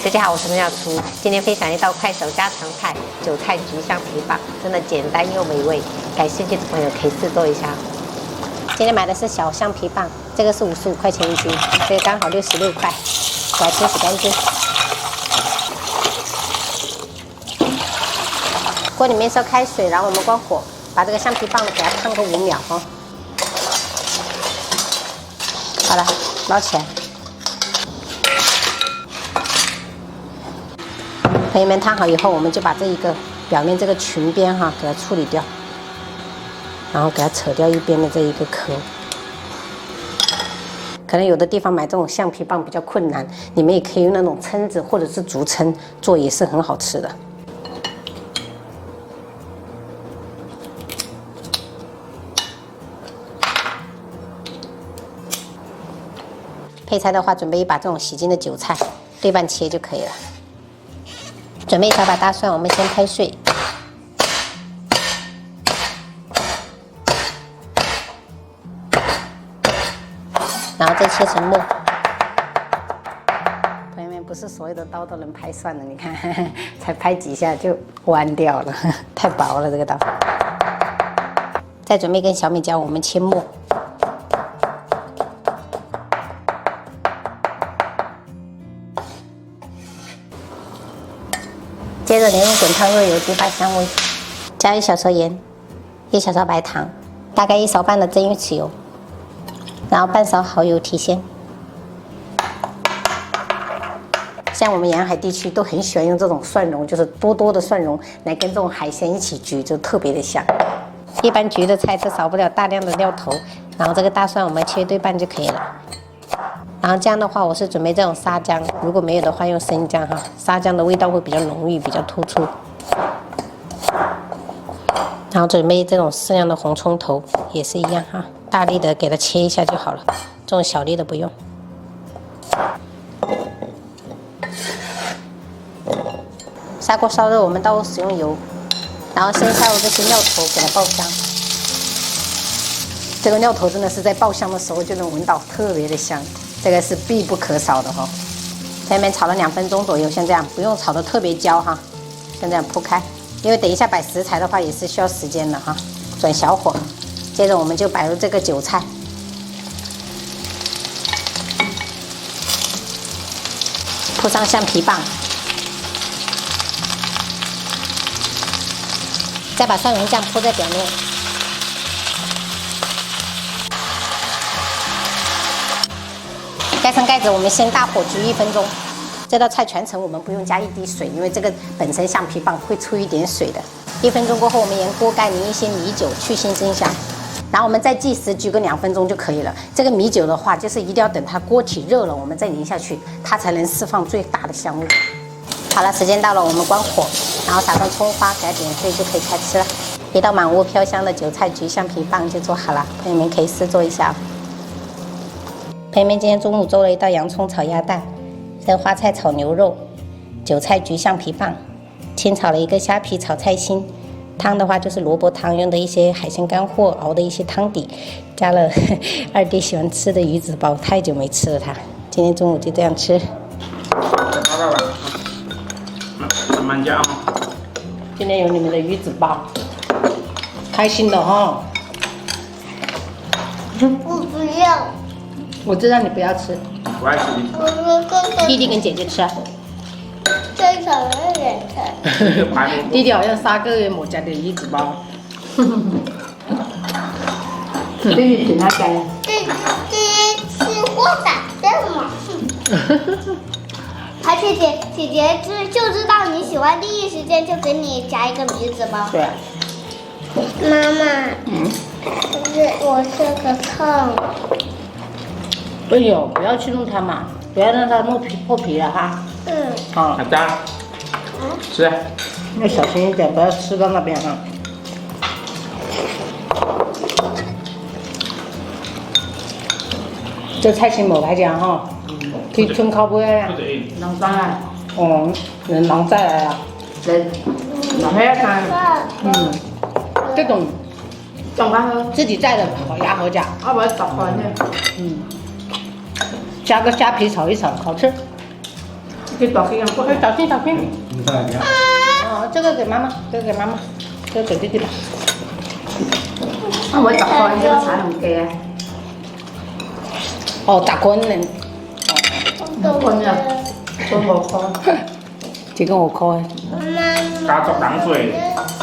大家好，我是苗厨，今天分享一道快手家常菜——韭菜焗橡皮棒，真的简单又美味。感兴趣的朋友可以试做一下。今天买的是小橡皮棒，这个是55块钱一斤，这个刚好66块，给它清洗干净。锅里面烧开水，然后我们关火，把这个橡皮棒给它烫个5秒哦。好了，捞起来。 朋友们，烫好以后，我们就把这一个表面这个裙边哈，给它处理掉，然后给它扯掉一边的这一个壳。可能有的地方买这种橡皮棒比较困难，你们也可以用那种蛏子或者是竹蛏做，也是很好吃的。配菜的话，准备一把这种洗净的韭菜，对半切就可以了。 准备一小把大蒜，我们先拍碎，然后再切成末。朋友们，不是所有的刀都能拍蒜的，你看，才拍几下就弯掉了，太薄了这个刀。再准备一根小米椒，我们切末。 接着连用滚烫热油激发香味，加1小勺盐，1小勺白糖，大概1勺半的蒸鱼豉油，然后半勺蚝油提鲜。像我们沿海地区都很喜欢用这种蒜蓉，就是多多的蒜蓉来跟这种海鲜一起焗，就特别的香。一般焗的菜是少不了大量的料头，然后这个大蒜我们切对半就可以了。 然后姜的话，我是准备这种沙姜，如果没有的话用生姜哈，沙姜的味道会比较浓郁，比较突出。然后准备这种适量的红葱头，也是一样哈，大力的给它切一下就好了，这种小粒的不用。砂锅烧热，我们倒入食用油，然后先下入这些料头，给它爆香。这个料头真的是在爆香的时候就能闻到，特别的香。 这个是必不可少的哈，前面炒了2分钟左右，像这样，不用炒得特别焦哈，像这样铺开，因为等一下摆食材的话也是需要时间的哈，转小火，接着我们就摆入这个韭菜，铺上橡皮棒，再把蒜蓉酱铺在表面。 盖上盖子，我们先大火焗1分钟。这道菜全程我们不用加1滴水，因为这个本身橡皮棒会出一点水的。1分钟过后，我们沿锅盖淋一些米酒去腥增香，然后我们再计时焗个2分钟就可以了。这个米酒的话，就是一定要等它锅体热了，我们再淋下去，它才能释放最大的香味。好了，时间到了，我们关火，然后撒上葱花，给它点缀就可以开吃了。一道满屋飘香的韭菜焗橡皮棒就做好了，朋友们可以试做一下。 朋友们，今天中午做了一道洋葱炒鸭蛋，这花菜炒牛肉，韭菜焗橡皮棒，清炒了一个虾皮炒菜心，汤的话就是萝卜汤，用的一些海鲜干货熬的一些汤底，加了2弟喜欢吃的鱼子包，太久没吃了它，今天中午就这样吃。慢慢加啊！今天有你们的鱼子包，开心的哈。我不要。 我知道你不要吃，我爱吃鱼。弟弟跟姐姐吃。最少一点吃。弟弟好像3个月没加点鱼子包。弟弟挺爱加的。第一次我打的嘛。而且姐姐就知道你喜欢，第一时间就给你夹一个鱼子包。对。妈妈。我是个痛。 哎呦，不要去弄它嘛，不要让它弄破皮了哈。好。好的。吃。要小心一点，不要吃到那边哈。这菜心冇嚟講嗬，佢春口杯啊，能生啊，人能再來啊，你拿下看，這種自己摘的烤鸭合家，加个虾皮炒一炒，好吃。给倒黑样，不可以倒进倒进。你再来点。哦，这个给妈妈，这个给妈妈，这个给弟弟吧。我打开这个菜很给啊。哦，打滚呢。滚啊！做5颗。这个5颗的。加足冷水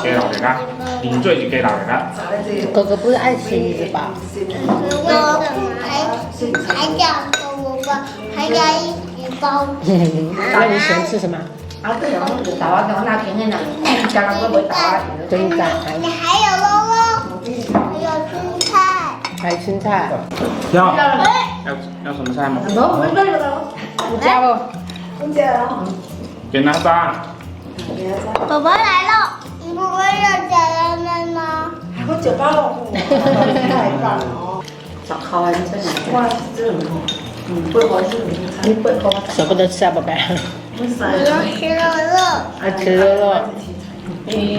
加落嚟啦，冷水就加落嚟啦。哥哥不是爱吃鱼子包。我还想和我吧，还要一鱼包。那你喜欢吃什么？啊，对哦，打完等我拿平的呢，加上会不会打？蒸蛋，你还有肉肉，还有青菜。还有青菜。要什么菜吗？不加了。给拿渣。宝宝来了，你不会要假人们吗？早烤完这个。哇，这个好。不好吃，你不好。舍不得吃啊，宝贝。我要吃肉肉。爱吃肉肉。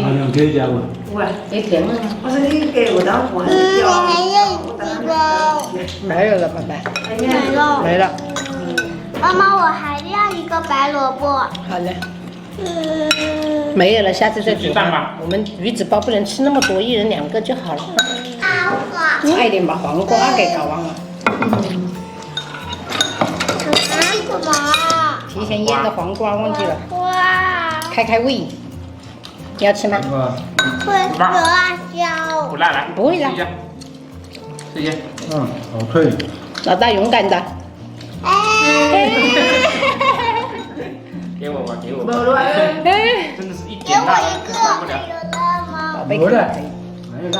好像可以加了。喂，你甜了吗？你还有一鱼包。没有了，宝贝。没了。没了。妈妈，我还要一个白萝卜。好嘞。没有了，下次再煮吧。我们鱼子包不能吃那么多，一人2个就好了。快点把黄瓜给搞忘了。什么？提前腌的黄瓜忘记了。哇！开胃。你要吃吗？会有辣椒。不辣来。不会辣。试一下。好脆。老大勇敢的。给我吧，给我吧。哎，真的是一给点辣都我一个，受不了。还有辣吗？宝贝，没了没有了。